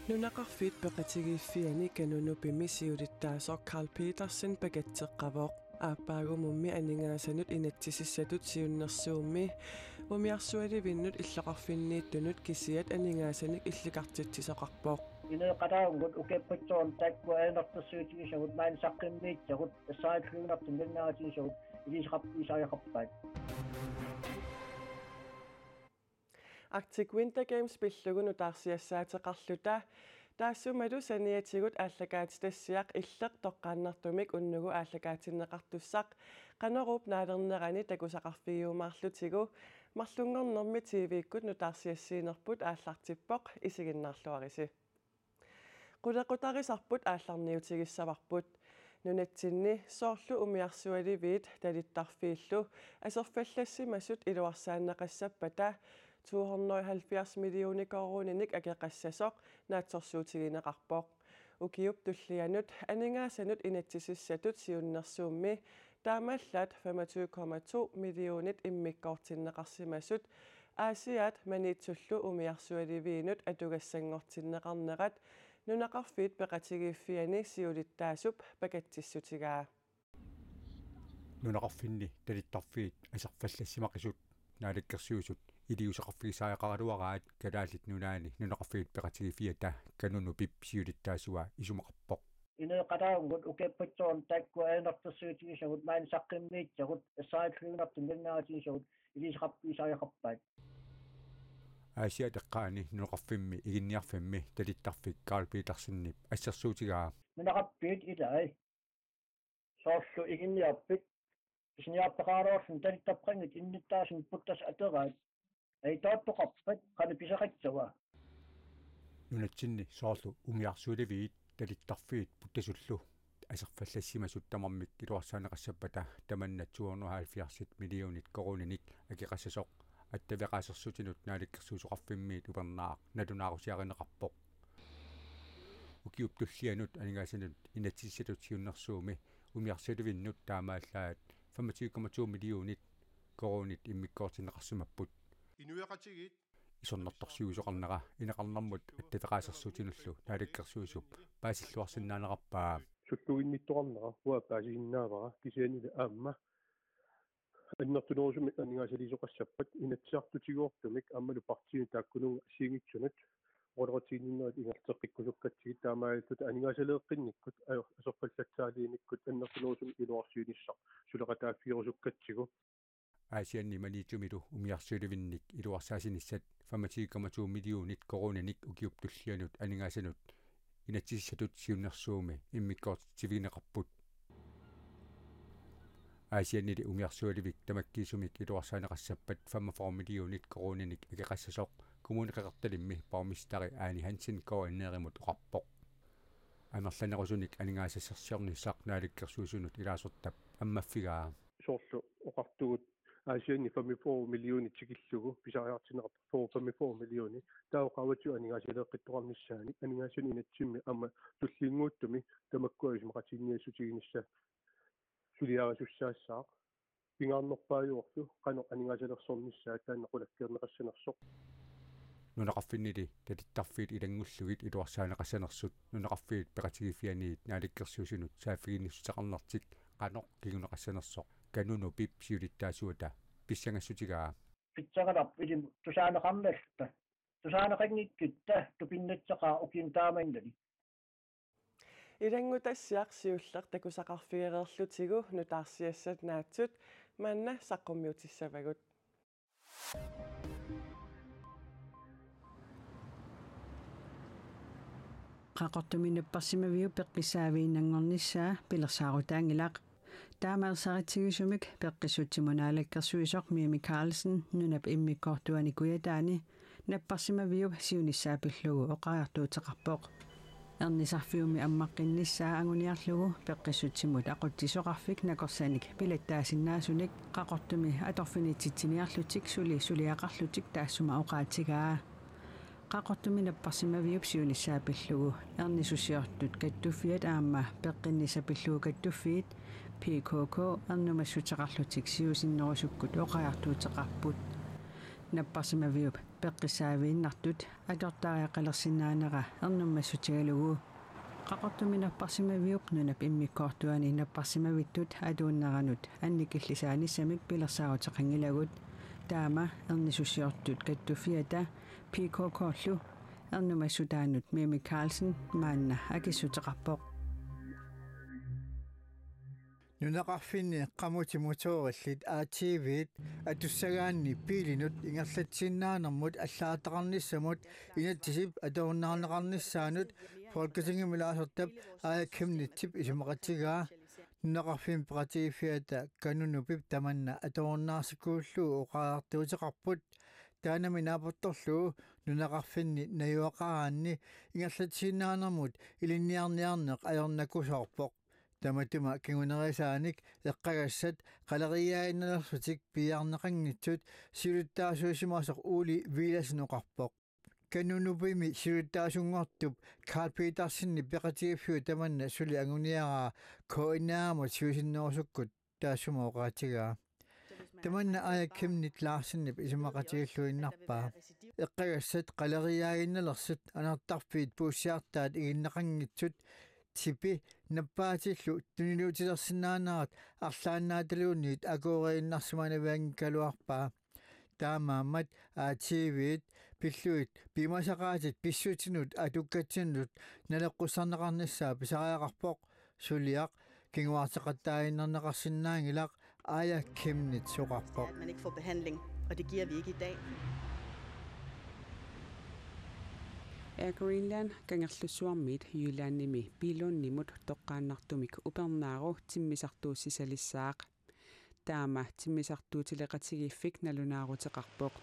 Nunaqarfiit peqatigiiffiani kanunupimisiulittaasor Carl Petersen pagatteqqavoq aapaagumummi aningaasanut inatsisissatut siunnersuummi umiarsualivinnut иллоqarfinniittunut kisiat aningaasanik illiqartitsisoqarpoq ineqalaangut ukeppatsoon takkuanertersuutigisagut maan saqqimmiitsagut assaatlluunartum nannaaatigisagut ilisaqappiisaajaqappaat Arctic Winter Games pillugun utaarsiassaateqarluta taassumatu saniatigut ааллакаатитассиақ иллеқ тоққааннартумик уннугу ааллакаатиннеқартуссақ қанеруп наалернерани такусақарфиуумаарлутигу марлунгорнэрми тивиккут нутаарсиассиинерпут ааллартиппоқ исигиннаарлуариси qulaqutarisarput aallarniutigissavарput nunatsinni soorlu umiarsualivit talittarfiillu aserfallassimasut iluarsaanneqassappata 270 millioner koruninik akeqassasoq naatsorsuutigineqarpoq ukiup tullianut aningaasanut inatsisissatut siunnersuummi taamallat 25,2 millionit immikkoortinneqarsimasut aasiat manitsullu umiarsualiviinut atugassangortinneqarnerat nunaqarfiit peqatigiiffiani siulittaasup pakatsissutigaa nunaqarfinni talittarfiit aserfallassimaqqisut naalikkersuusut iliusaqarfiisaajaqaraluaraat kalaallit nunaani nunaqarfiit peqatigiiffiata kanunu pip siulittaasua isumaqarpoq ineqalaangut ukeppatsoon takkuanertersuutigisagut maan saqqimmiitsagut assaatlluunartum nannaaatigisagut ilisaqappiisaajaqappaat Asia teqqaani nunaqarfimmi iginniarfimmi talittarfik Carl Petersenip assarsuutigaa nunaqappiit ilai soorlu iginniarpit isniarpaqaaruarfun talittappaqangit innittaasun puttas ateraat ei toottoqarpat qanipisaqatsava nunatsinni soorlu umiarsuuliviit talittarfiit puttasullu aserfallassimasut tamarmik iluarsaaneqassappata tamannat 270 millionit koruninik akeqassasoq attavaqaasersutinut naalikkersuusoqarfimmiit upernaaq natunaarusiarineqarpoq ukiup tullianut aningaasanut inatsissatut siunnersuumi umiarsulivinnut taamaallaat 25,2 millionit korunit immikkoortinneqarsimapput inuaqatigit isornertorsiusoqarnera ineqarnermut attavaqaasersutinullu naalikkersuusup paasilluarsinnaaneqarpaa sulluginnittoqarnera huwa paasiginnaavara kisianile aamma annertunerusumi aningaasaliisoqassappat inatsiartutiguortumik ammalu partiini taakkununga asiingitsunut orortiinninnerit ingerteqqikkusukkatigit taamaallut aningaasaleeqqinnikkut asorfallatsaaliinikkut annertunerusumi iluarsiinissaq suleqataaffiirusukkatsigu Asianni manitumilu umiarsuulivinnik iluarsaasinissat 25,2 millionit koruninik ukiup tullianut aningaasanut inatsissatut siunnersuumi immikkoortivineqarput Asianni umiarsuulivik tamakkiisumik iluarsaaneqassappat 45 millionit koruninik akeqassasoq kommuneqeqertalimmi paumistari aani Hansen koanneerimut uqarpoq anerlanerusunik aningaasassersiornissaq naalikkersuusunut ilaasortap ammaffigaa soorlu oqartugut Asianni 45 millionit tikillugu pisariartineqarp 45 millioni taoqawatu aningaasaleeqqittoqarnissaani aningaasuni inatsimmi amma tulliinguuttumi tamakkuaismaqatiinniassutiginissa suliarasussaassaaq pingaarnerpaajuorlu qano aningaasaleersornissaa taannequlakkiarneqassanersoq nunaqarfinnili talittarfiit ilangullugit iluarsaaneqassanersut nunaqarfiit peqatigiiffianiit naalikkersuusunut saafiginnissutaqarnertik qanoq kiguneqassanersoq kanunu pip siulittaasuuta pissangassutigaa pitsagalap ilim tusaaneqarnallta tusaaneqanngikkitta tupinnatseqaa ukiintaamaindali ilangutassiarsiulleq takusaqarfigereerlutigu nutaarsiassat naatsut manna saqqummiutissavagut qaqortuminapparsimaviu peqqisaaviinnangornissaa pilersaarutaangilaq taamaersaritigisumik peqqisuttimunaalakkersuisoq Mimi Carlsen nunap immikkortuani kuyataani napparsimaviu siunissaapillugu oqaartuuteqarpoq ernisarfiumi ammaqqinnissaa anguniarlugu peqqissutsimut aquttisoqarfik nakorsanik pilattaasinnaasunik qaqortumi atorfinitsitsiniarlutik suliaqarlutik taassuma oqaatigaa qaqortuminapparsimaviup siunissaapillugu ernisusiortut kattuffiat aamma peqqinnisapillugu kattuffiit PKK ernumassutaqarlutik siusinnerusukkut oqaartuuteqarput наппарсимавиуп пеққисаавииннартут акертариақалерсинаанера ернуммассутигалугу qaqortumi napparsimavиуп нунап иммиккоортуани наппарсимавиттут алууннеранут анникиллисааниссамик пилерсаарутеқангилагут таама ернисуссиортут каттуффиата пикокооллу ернумассутаанут Мими Карлсен маанна акиссутеқарпоқ нунақарфинни қамути моториллит аативит атуссагаанни пилинут ингерлатсиннаанермут аллаатақарниссамут инатсисип атоорнаарнеқарниссаанут фолкасингимилаасертап ааккимнитсип исумақатигаа нунақарфин пратифиата канунупип таманна атоорнаарсикууллуу оқаартуутеқарпут таанами наапорторлуу нунақарфинни наюақараанни ингерлатсиннаанермут илинниарниарнеқ аёрнакусоорпоқ таматума кигунерисааник эққагассат қалериаиннерсутик пиарнеқангитсут силуттаасуусимасоқ уули виласинеқарпоқ канунупими силуттаасунгортуп Карл Петерсенни пеқатигиффиу таманна сули агуниараа коинаамут сиусиннерусуккут таассумаоқаатигаа таманна аяккимнит лаарсиннип исумақатигиллуиннарпаа эққагассат қалериаиннелерсут анартарфиит пууссиартаат игиннеқангитсут типи наппаатиллу тунилуутилерсинаанаат арлааннааталуунниит акоореиннарсиманаваангкалуарпаа таамааммат аативит пиллуит пимасақаатит писсуутинут атуккатсиннут налеққуссарнеқарниссаа писариақарпоқ сулиақ кингуартеқаттааиннернеқарсинаангилақ ая кемнит соқарпоқ man ikke får behandling, og det giver vi ikke i dag. Air Greenland kangerlussuarmiit Jylanimi pilunnimut toqqaannartumik upernaaru timmisartuussisalissaaq taama timmisartuutileqatigiffik nalunaaruteqarpoq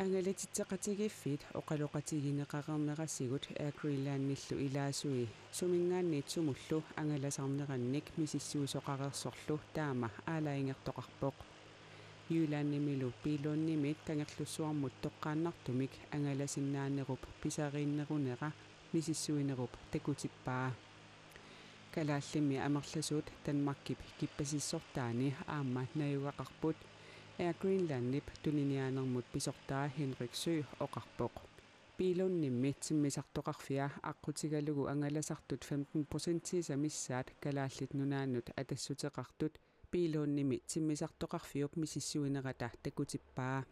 angalatitteqatigiffit oqaluqatigineqaqernerasigut Air Greenlandnillu ilaasui sumingaanniit sumullu angalasarnerannik misissuusoqarersorlu taama aalaingertoqarpoq Jylanimilu pilunnimit kangerlussuarmut toqqaannartumik angalasinnaannerup pisariinnerunera misissuinerup takutippaa kalaallimmi amerlasuut Danmarkip kippasissortaani aamma nayugaqarput Air Greenlandnip tuniniaanermut pisortaa Henrik Søe oqarpoq pilunnimmi timmisartoqarfia aqqutigalugu angalasartut 15% missaat kalaallit nunaannut atassuteqartut pilunnimi timmisartoqarfiup misissuinerata takutippaa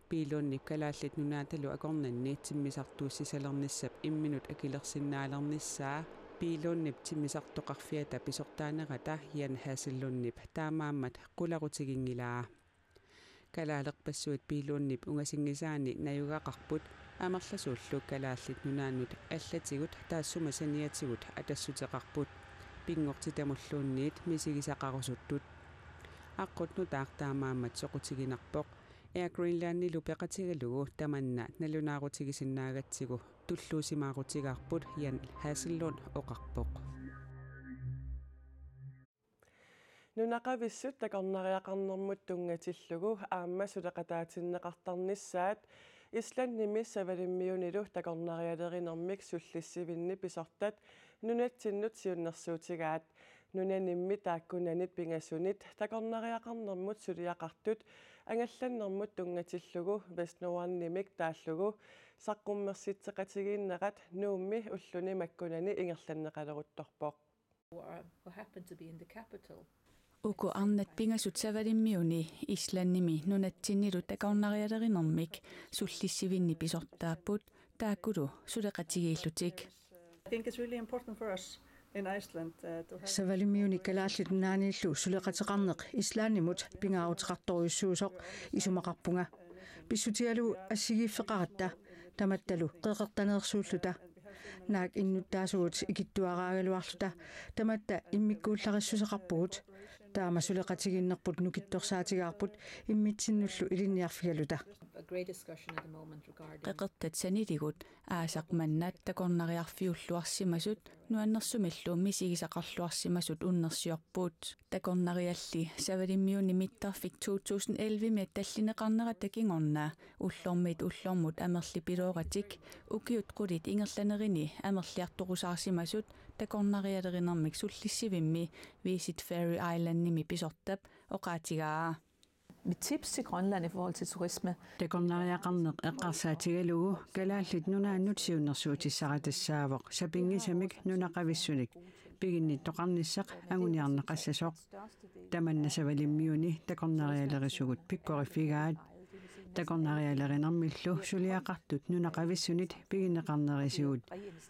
pilunnip kalaallit nunaatalu akornanni timmisartuussisalernissap imminut akilersinnaalernissaa pilunnip timmisartoqarfiata pisortaanerata Jan Hassellunnip taamaammat qularutigingilaa kalaalerpassuit pilunnip ungasingisaani nayugaqarput amerlasuullu kalaallit nunaannut allatigut taassumasaniatigut atassuteqarput pingortitamulluunniit misigisaqarusuttut aqqutnu taartaamaammat soqutiginarpoq Air Greenlandnilu peqatigalugu tamanna nalunaarutigisinnaaгаtsigu tulluusimaarutigаарput Jan Hassellund oqarpoq нунақависсут такорнариақарнэрмут тунгаtillugu аама сулеқатаатиннеқартарнissaat исланними савалиммиунилу такорнариалеринэрмик суллиссивинни писортат нунатсиннут сиуннэрсуутигаат нунанимми тааккунанит пингассунит такорнариақарнэрмут сулиақартут ангалланнэрмут тунгаtillugu веснуарнимик тааллугу саққуммерситсеқатигииннерат нуумми уллуни маккунани ингерланнеқалерутторпоқ uku arnat pingasut savalimmiuni Islannimi nunatsinnilu takornarialerinermik sullissivinni pisortaapput taakkulu suleqatigiillutik I think it's really important for us in Iceland to have савалимиуни калааллит нааниллу сулеқатеқарнеқ ислааннимут пингаарутеқарторюссуусоқ исумақарпунга писсутигалу ассигииффеқаратта таматталу қеқертанерсууллута наак иннуттаасугут икиттуараагалуарлута таматта иммиккууллариссусеқарпугут таама сулеқатигиннерпут нукитторсаатигаарпут иммитсиннуллу илинниарфигалута qeqertat saniligut aasaqmannaat takornariarfiulluarsimasut nuannersumillu misigisaqarluarsimasut unnersiorpuut takornarialli savalimmiuni mittarfik 2011 mit tallineqarnera takingornaa ullormut amerli pilooratik ukiut qulit ingerlanerini amerliartoqusaarsimasut takornarialerinermik sullissivimmi Visit Fairy Islandnimi pisortap oqaatigaa mit tips til Grønland i forhold til turisme. Taqornariaqarneq eqqarsaatigalugu kalaallit nunaannut siunnersuutissaqatassaaavoq sapingisamik nunaqavissunik piginnittoqarnissaq anguniarneqassasoq tamannasavalimmiuni taqornarialerisugut pikkoriffigaat taqornarialerinarmillu suliaqartut nunaqavissunit piginneqarnerisugut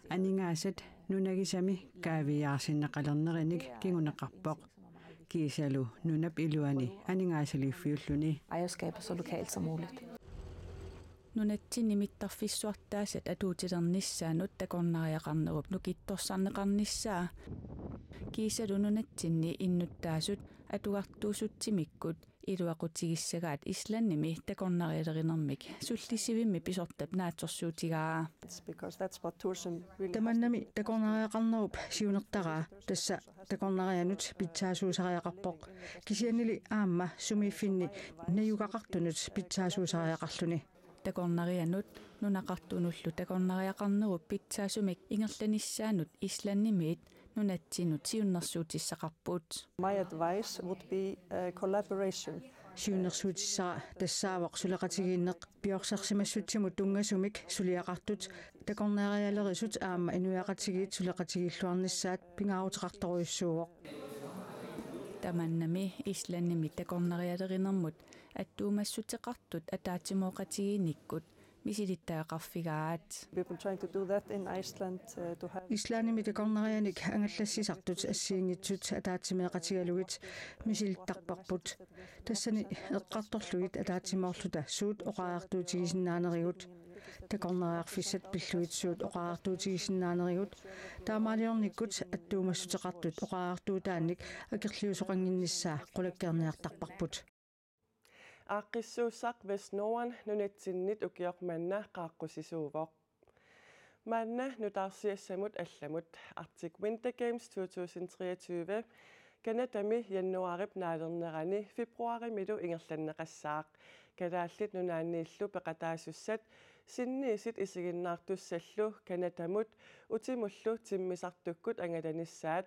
aningaasat nunagisami kaaviyaarsinneqalernerinik kinguneqarpoq kiisalu nunap iluani aningaasaliiffiulluni Ejerskab så lokalt som muligt. Nunatsinni mittarfissuartaasat atuutilernissaanut taqornariaqarnerup nukittorsarneqarnissaa kiisalu nunatsinni innuttaasut atuartuusuttimikkut iluaqutigisagaat islannimi taqornarialerinermik sullissivimmi pisortap naatsorsuutigaa tamannami taqornariaqarnerup siunertaraa tassa taqornarianut pitsaasuusariaqarpoq kisiannili aamma sumiiffinni nayugaqartunut pitsaasuusariaqarluni taqornarianut nunaqartunullu taqornariaqarnerup pitsaasumik ingerlanissaanut islannimiit nunatsinut siunnersuutissaqarput. My advice would be collaboration. Siunnersuutissara tassaavoq suleqatigiinneq piorsersimassutsimut tungasumik suliaqartut taqornarialerisut aamma inuiaqatigiit suleqatigilluarnissaat pingaaruteqartoruissuuvoq. Tamannami islannimi taqornarialerinermut attuumassutiqartut ataatsimooqatigiinikkut misilittaaqarfigaat. We've been trying to do that in Iceland to have Islannimi taqornarianik angallassisartut assiingitsut ataatimeeqatigalugit misilittarparput tassani eqqartorlugit ataatimoorluta suut oqaartuutigisinnaanerigut taqornariarfissat pilluit suut oqaartuutigisinnaanerigut taamaaliornikkut attuumassuteqartut oqaartuutaannik akirliusoqanginnissaa qulakkerniartarparput Aaqqissuussaq Vestnorden nunatsinniit ukiormanna qaaqqusisuuvoq. Manna nutaarsiassamut allamut Arctic Winter Games 2023 Kanadami januarip naalernerani februarimilu ingerlanneqassaaq kalaallit nunaanniillu peqataasussat sinniisit isiginnaartussallu Kanadamut utimullu timmisartukkut angalanissaat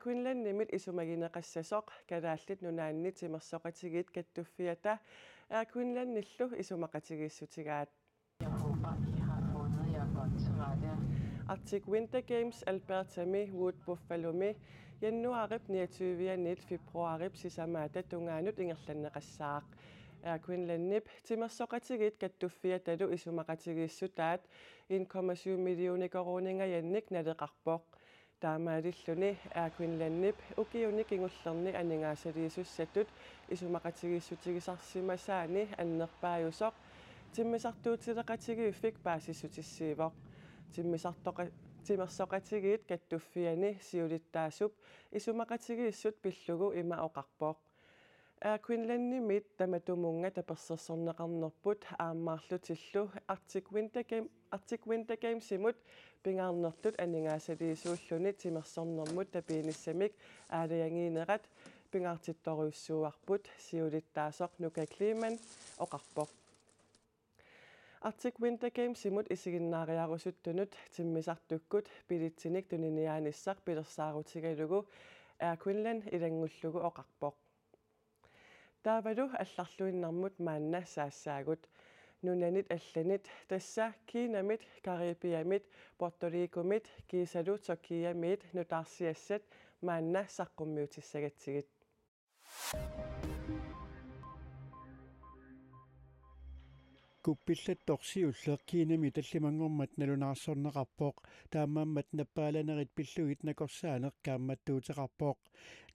Queenslandimit isumagineqassasoq kalaallit nunaanni timersoqatigit kattuffiata Queenslandillu isumaqatigiissutigaat Arctic Winter Games Albertami Wood Buffalomi januarip 29 februarip sisamaata tungaanut ingerlanneqassaaq Queenslandnip timersoqatigit kattuffiatalu isumaqatigiissutaat 1,7 millioni koroningajannik naleqarpoq taamaalilluni Queenslandnip ukiunik ingullerni aningaasaliisussatut isumaqatigiissutigisarsimasaani annerpaajusoq timmisartuutileqatigiuffik paasissutissiivoq timersoqatigit kattuffiani siulittaasup isumaqatigiissut pillugu ima oqarpoq Queenslandimit tamatumunga tapersersorneqarnerput aammaarlutillu Arctic Winter Gamesimut pingaarnertut aningaasaliisuulluni timersornermut tapiinissamik aalayangiinerat pingaartittoruissuuarput siulittaasoq Nuka Kliman oqarpoq Arctic Winter Gamesimut isiginnaariarusuttunut timmisartukkut pilitsinik tuniniaanissaq pilersaarutigalugu Queensland ilangullugu oqarpoq Taavalu allarluinnarmut maanna saassaagut nunanit allanit tassa Kiinamit Karibiamit Puerto Ricomit kiisalu Tokiamit nutaarsiassat maanna saqqummiutissagatigit Kuppillattorsiulleq Kiinami tallimangormat nalunarsorneqarpoq taammaammat nappaalanеrit pillugit nakorsaaneq kaammattuuteqarpoq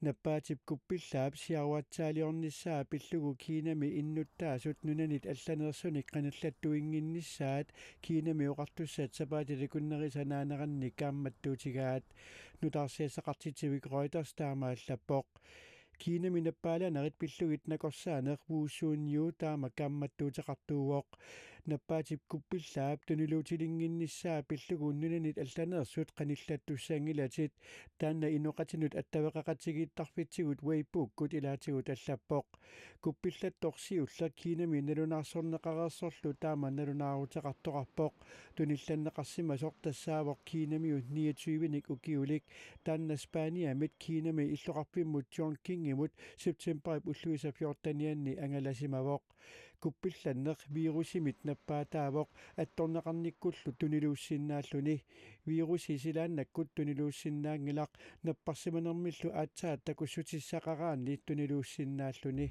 nappaatip kuppillaap siaruatsaaliornissaa pillugu Kiinami innuttaasut nunanit allanersunik qanallattuinginnissaat Kiinami oqartussat sapaatilikunnerisanaanaqanni kaammattuutigaat nutaarsiassaqartitivik Reuters taamaallappoq Kiinami nappaalanеrit pillugit nakorsaaneq wuussuunniu taama kaammattuuteqartuuvoq nappaatip kuppillaap tuniluutilinginnissaa pilluguunnunanit allaneersut qanillattussangilatit taanna inoqatinut attaveqaqatigiittarfitsigut weipuukkut ilaatigut allappoq kuppillattorsiulla Kiinami nalunarsorneqareersorlu taama nalunaaruteqartoqarpoq tunillanneqarsimasoq tassaavoq Kiinamiut 29nik ukiulik taanna Spaaniamit Kiinami illoqarpimmut John King ангимут септемберип уллуиса 14-ианни ангаласимавоқ куппилланнеқ вирусимит наппаатаавоқ атторнеқарниккуллу тунилууссиннааллуни вируси силааннаккут тунилууссиннаангилақ наппарсиманермиллу аатсаат такуссутиссақараанни тунилууссиннааллуни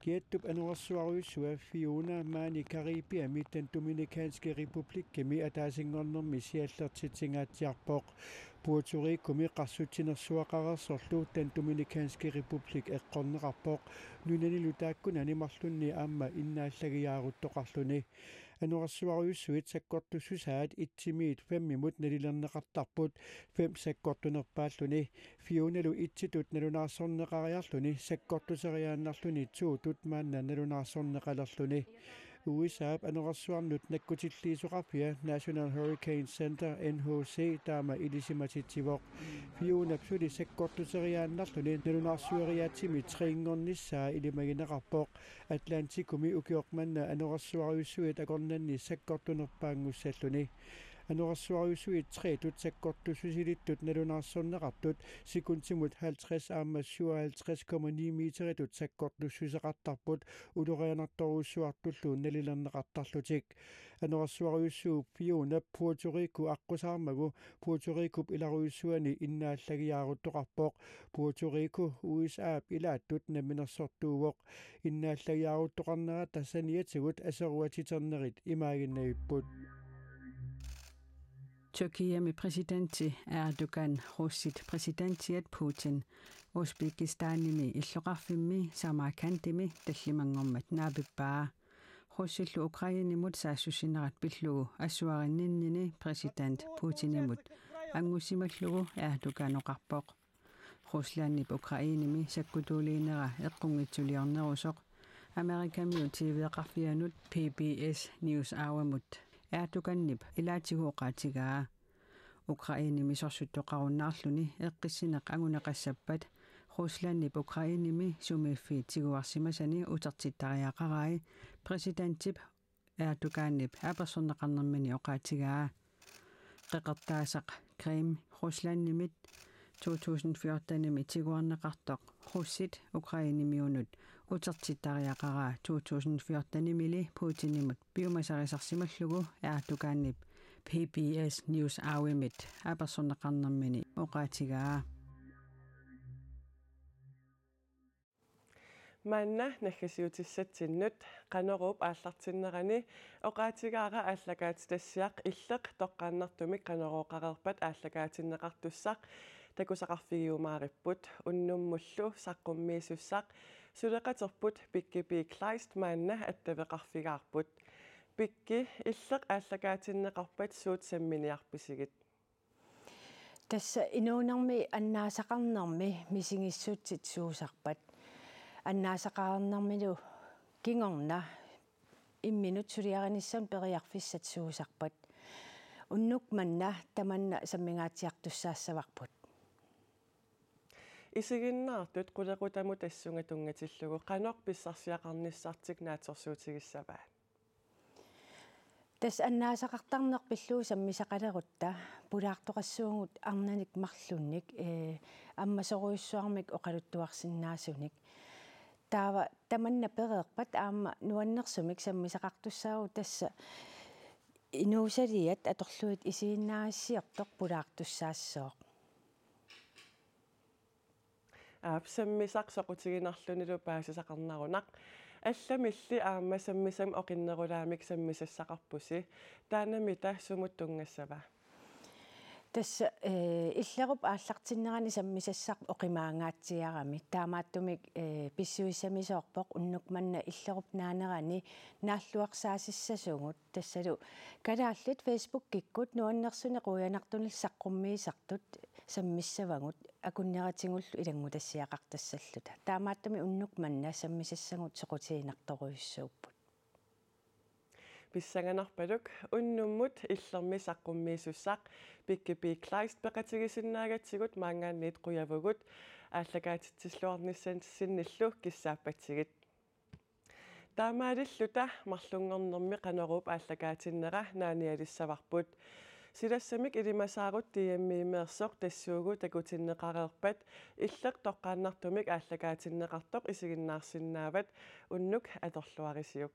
Kiettup anuarsuaruissua Fiona maani Karibiami den Dominikanske Republikkami ataasingornermi siallertitsingaatiarpoq Puerto Ricomi qarsutinersuaqarersorlu den Dominikanske Republik eqqornerarpoq nunanilu taakkunani marlunni aamma innaallagiyaaruttoqarluni anuarsuaruissuit sakkortussusaat itsimiit 5 minut nalilerneqartarput 5 sakkortunerpaalluni Fionalu itsitut nalunaarsorneqariarluni sakkortuseriaannarluni tuutut maanna nalunaarsorneqalerluni USAp anuarsuarnut nakkutilliisuqarpia National Hurricane Center NHC taama ilisimatitivoq Fiona psuli sakkortuseriaannarluni nalunaarsueriaatimi triingornissaa ilimagineqarpoq Atlantikumi ukiormanna anuarsuaruissuit akornanni sakkortunerpaangussalluni anuarsuaruissuit 3 tut sakkortussusilittut nalunaarsorneqartut sekuntimut 50 aamma 57,9 meteritut sakkortussuseqartarput ulorianartoruussuartullu nalilerneqartarlutik anuarsuaruissuu Fiona Puerto Rico aqusaarmagu Puerto Ricoп ilaruissuani innaallagiyaaruttoqarpoq Puerto Rico USAp ilaattut naminersortuuvoq innaallagiyaaruttoqarnera tassaniatigut aseruatiternerit imaaginnavipput Tyrkiami presidentti Erdogan russit presidenttiat Putin Uzbekistanimi illoqarfimmi Samarkandimi tallimangormat naapippaa russillu Ukrainimut saassusinerat pillugu assuarinnini president Putinimut angussimallugu Erdoganoqarpoq Ruslandnip Ukrainimi sakkutuuliinera eqqungitsuliornerusoq Amerikamiu TV-eqarfianut PBS News Hour-mut Erdogannip ilaatiguoqaatigaa Ukrainimi sorsuttoqarunnaarluni eqqissineq anguneqassappat Ruslandnip Ukrainimi sumiffiit tiguarsimasani utertittariaqarai presidenttip Erdogannip apersorneqarnermani oqaatigaa qeqertaasaq Krim Ruslandnimit 2014-nimi tiguarneqartoq russit Ukrainimiunut utertittariaqaraa 2014-nimili Putinimut biumasarisarsimallugu Erdogannip PBS News Hour-mit apersorneqarnermani oqaatigaa Manna nakkasiutissatsinut qanerup aallartinnerani oqaatigaara aallakaatitassiaq illeq toqqaannartumik qaneruoqarerpat aallakaatinneqartussaq takusaqarfigiumaaripput unnummullu saqqummiisussaq suleqaterput pikkipi Kleist manna attaveqarfigaarput pikki illeq aallakaatinneqarpat suut samminiarpisigit tassa inuunarmi annaasaqarnermi misingissutsit suusarpat annaasaqarnermilu kingorna imminut suliarinissam periarfissat suusarpat unnuk manna tamanna sammingaatiartussaassavaqput isiginnaartut qulequtamut assungatungatillugu qanoq pissarsiaqarnissartik naatorsuutigissavaa tas annaasaqartarnerpilluu sammisaqalerutta pulaartoqassuungut arnanik marlunnik ammasoruissuarmik oqaluttuarsinnaasunik taava tamanna pereerpat aamma nuannersumik sammisaqartussaagu tassa inuusaliat atorluit isiinnaassiortoq pulaartussaassooq sammisaq soqutiginarlunilu paasisaqarnarunaq алламилли аама саммисам оқиннерулаамик саммисассақарпуси таанамита сумуттунгассава тасса иллеруп ааллартиннерани саммисассақ оқимаангаатсиарами таамааттумик писсуиссамисоорпоқ уннукманна иллеруп наанерани нааллуарсаасиссасугут тассалу калааллит Facebook киккут нуаннерсуне қуянартунил саққуммиисартут саммиссавагут акуннератингуллу илангутассиақартассаллута таамааттуми уннукманна саммисассагут соқутиинарторуйуссууппут писсаганарпалук уннуммут иллерми саққуммиисуссақ pikkipi Kleist peqatigisinnaagatsигут маангаанниит қуявагут ааллакаатитсиллуарнissan синниллу киссааппатсигит таамаалиллута марлунгорнэрми қанеруп ааллакаатиннера нааниалиссаварпут Silassamik ilimasaarut tiammiimeersoq tassuugu takutinneqareerpat illeq toqqaannartumik aallakaatinneqartoq isiginnaarsinnaavat unnuk atorluarisiuk.